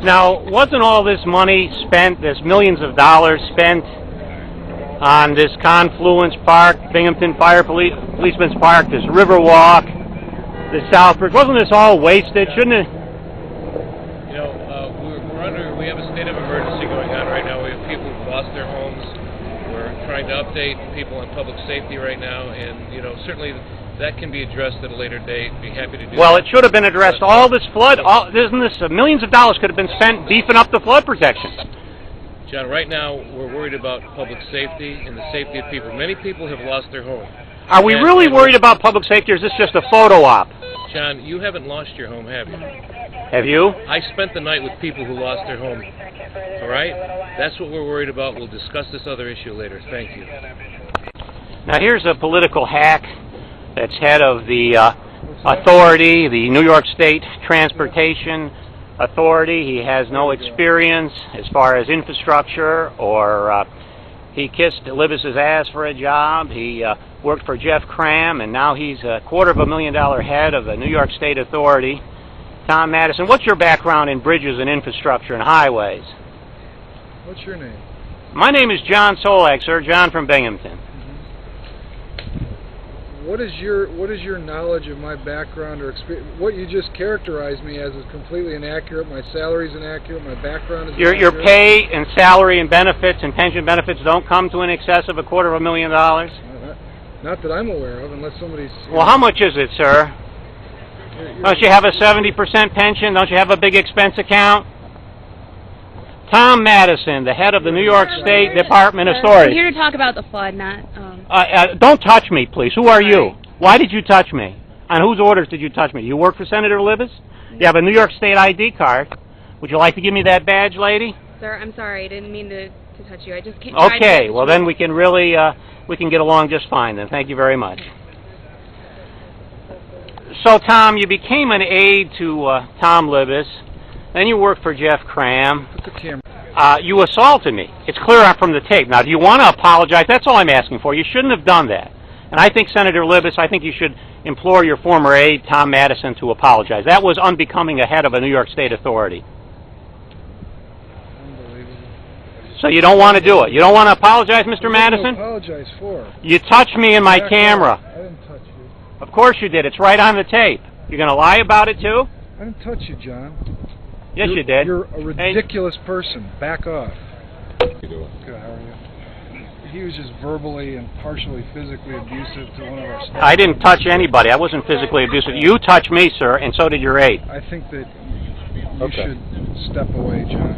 Now, wasn't all this money spent, there's millions of dollars spent on this Confluence Park, Binghamton Policeman's Park, this Riverwalk, this Southbridge? Wasn't this all wasted? Shouldn't it? You know, we have a state of emergency going on right now. We have people who've lost their homes. We're trying to update people on public safety right now, and, you know, certainly that can be addressed at a later date. Be happy to do that. Well, it should have been addressed. All this flood, isn't this, millions of dollars could have been spent beefing up the flood protection. John, right now we're worried about public safety and the safety of people. Many people have lost their home. Are we really worried about public safety, or is this just a photo op? John, you haven't lost your home, have you? Have you? I spent the night with people who lost their home. All right? That's what we're worried about. We'll discuss this other issue later. Thank you. Now, here's a political hack that's head of the authority, the New York State Transportation Authority. He has no experience as far as infrastructure, or he kissed Libis's ass for a job. He worked for Jeff Cram, and now he's a $250,000 head of the New York State Authority. Tom Madison, what's your background in bridges and infrastructure and highways? What's your name? My name is John Solak, sir. John from Binghamton. What is your knowledge of my background or experience? What you just characterized me as is completely inaccurate. My salary's inaccurate. My background is inaccurate. Your pay and salary and benefits and pension benefits don't come to in excess of $250,000? Not that I'm aware of, unless somebody's... Well, how much is it, sir? Don't you have a 70% pension? Don't you have a big expense account? Tom Madison, the head of the New York State Department of Authority. We're here to talk about the flood, not... Don't touch me, please. Who are you? Why did you touch me? On whose orders did you touch me? You work for Senator Libis? You have a New York State ID card. Would you like to give me that badge, lady? Sir, I'm sorry. I didn't mean to touch you. I just can't... Okay, well then we can really, we can get along just fine then. Thank you very much. So, Tom, you became an aide to Tom Libis. Then you worked for Jeff Cram. You assaulted me. It's clear from the tape. Now, do you want to apologize? That's all I'm asking for. You shouldn't have done that. And I think, Senator Libis, I think you should implore your former aide, Tom Madison, to apologize. That was unbecoming a head of a New York State authority. Unbelievable. So you don't want to do it. You don't want to apologize, Mr. Madison? Apologize for? You touched me in my camera. I didn't touch you. Of course you did. It's right on the tape. You're going to lie about it, too? I didn't touch you, John. Yes, you did. You're a ridiculous person. Back off. How you doing? Good, how are you? He was just verbally and partially physically abusive to one of our staff. I didn't touch anybody. I wasn't physically abusive. You touched me, sir, and so did your aide. I think that you should step away, John.